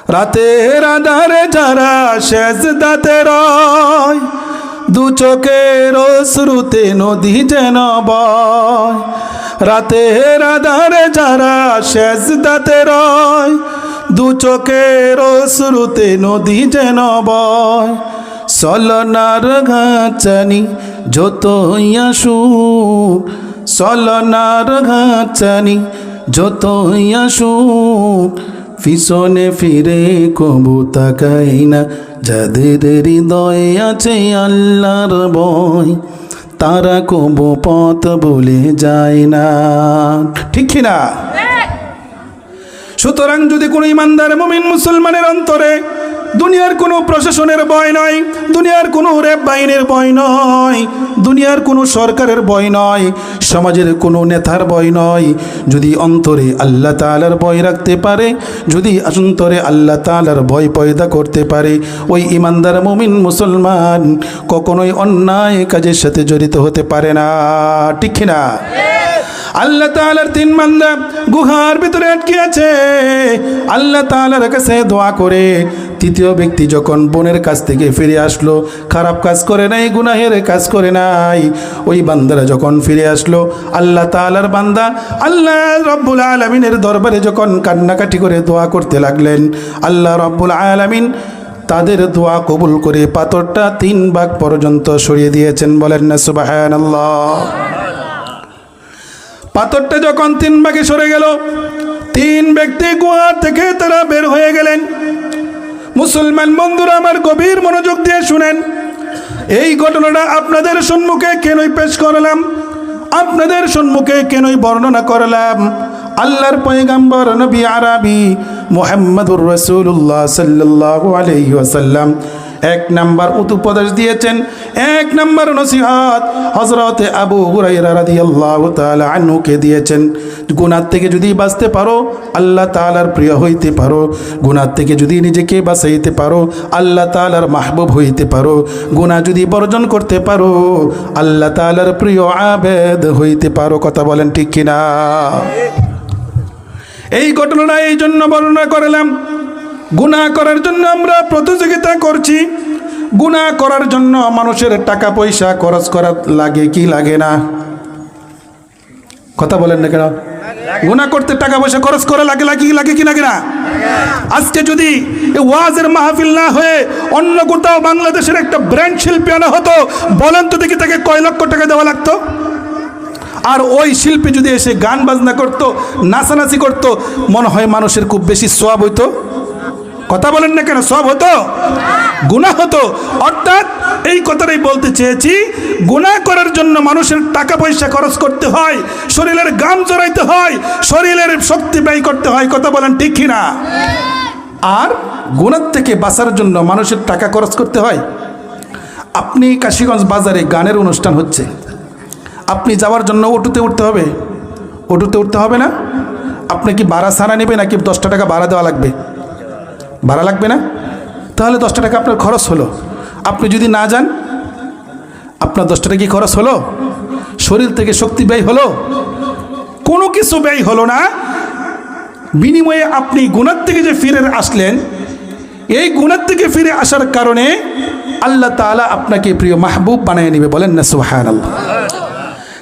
রাতের আধারে যারা সেজদাতে রয়, দু চোখের অশ্রুতে নদী যেন বয়। রাতের আধারে যারা সেজদাতে রয়, দু চোখের অশ্রুতে নদী যেন বয়। চলনার ঘাচানি যতই আসুক, চলনার ঘাচানি যতই আসুক, পিছনে ফিরে কবু তাকাই না। যাদের হৃদয়ে আছে আল্লাহর ভয়, তারা কবু পথ ভুলে যায় না। ঠিক কি না? সুতরাং যদি কোনো ইমানদার মুমিন মুসলমানের অন্তরে দুনিয়ার কোনো প্রশাসনের ভয় নয়, দুনিয়ার কোনো র্যাব বাহিনীর ভয় নয়, দুনিয়ার কোনো সরকারের ভয় নয়, সমাজের কোনো নেতার ভয় নয়, যদি অন্তরে আল্লাহ তাআলার ভয় রাখতে পারে, যদি অন্তরে আল্লাহ তাআলার ভয় পয়দা করতে পারে, ওই ইমানদার মুমিন মুসলমান কখনোই অন্যায় কাজের সাথে জড়িত হতে পারে না। ঠিক না? আল্লাহ তাআলার তিন বান্দা গুহার ভিতরে আটকে আছে। আল্লাহ তাআলার কাছে দোয়া করে তৃতীয় ব্যক্তি যখন বোনের কাছ থেকে ফিরে আসলো, খারাপ কাজ করে নাই, গুনাহের কাজ করে নাই, ওই বান্দারা যখন ফিরে আসলো, আল্লাহ তাআলার বান্দা আল্লাহ রব্বুল আলামিনের দরবারে যখন কান্নাকাটি করে দোয়া করতে লাগলেন, আল্লাহ রব্বুল আলামিন তাদের দোয়া কবুল করে পাথরটা 3 ভাগ পর্যন্ত সরিয়ে দিয়েছেন। বলেন না সুবহানাল্লাহ। পাথরটা যখন 3 ভাগে সরে গেল, 3 ব্যক্তি গুহা থেকে তারা বের হয়ে গেলেন। মুসলমান বন্ধুরা আমার, গভীর মনোযোগ দিয়ে শুনেন। এই ঘটনাটা আপনাদের সম্মুখে কেনই পেশ করলাম, আপনাদের সম্মুখে কেনই বর্ণনা করলাম? আল্লাহর পয়গম্বর নবী আরবি মুহাম্মদুর রাসূলুল্লাহ সাল্লাল্লাহু আলাইহি ওয়াসাল্লাম 1 নাম্বার উপদেশ দিয়েছেন, 1 নাম্বার নসিহত হযরত আবু হুরায়রা রাদিয়াল্লাহু তাআলা আনহুকে দিয়েছেন। গুনাহ থেকে যদি বাঁচতে পারো, আল্লাহ তাআলার প্রিয় হইতে পারো, গুনাহ থেকে যদি নিজেকে বাঁচাইতে পারো, আল্লাহ তাআলার মাহবুব হইতে পারো, গুনাহ যদি বর্জন করতে পারো, আল্লাহ তাআলার প্রিয় আবেদ হইতে পারো। কথা বলেন ঠিক কিনা? এই ঘটনাটা এই জন্য বর্ণনা করলাম, গুনাহ করার জন্য আমরা প্রতিযোগিতা করছি। গুনাহ করার জন্য মানুষের টাকা পয়সা খরচ করা লাগে কি লাগে না? কথা বলেন না কেন? গুনাহ করতে টাকা পয়সা খরচ করা লাগে কি লাগে না? আজকে যদি ওয়াজের মাহফিল না হয়ে অন্য কোথাও বাংলাদেশের একটা ব্র্যান্ড শিল্পী আনা হতো, বলেন তো দেখি তাকে কয় লক্ষ টাকা দেওয়া লাগতো? আর ওই শিল্পী যদি এসে গান বাজনা করতো, নাচানাচি করতো, মনে হয় মানুষের খুব বেশি সওয়াব হইতো? কথা বলেন না কেন? সওয়াব হতো? গুনাহ হতো। অর্থাৎ এই কথাটাই বলতে চেয়েছি, গুনাহ করার জন্য মানুষের টাকা পয়সা খরচ করতে হয়, শরীরের ঘাম জড়াইতে হয়, শরীরের শক্তি ব্যয় করতে হয়। কথা বলেন ঠিক কিনা? আর গুনাহ থেকে বাঁচার জন্য মানুষের টাকা খরচ করতে হয়। আপনি কাশীগঞ্জ বাজারে গানের অনুষ্ঠান হচ্ছে, আপনি যাওয়ার জন্য অটোতে উঠতে হবে, অটোতে উঠতে হবে না? আপনি কি ভাড়া ছাড়া নেবে নাকি 10 টাকা ভাড়া দেওয়া লাগবে? ভাড়া লাগবে না? তাহলে 10 টাকা আপনার খরচ হলো। আপনি যদি না যান, আপনার 10 টাকা কি খরচ হলো? শরীর থেকে শক্তি ব্যয় হলো? কোনো কিছু ব্যয় হলো না। বিনিময়ে আপনি গুনাহ থেকে যে ফিরে আসলেন, এই গুনাহ থেকে ফিরে আসার কারণে আল্লাহ তাআলা আপনাকে প্রিয় মাহবুব বানিয়ে নেবে। বলেন না সুবহানাল্লাহ।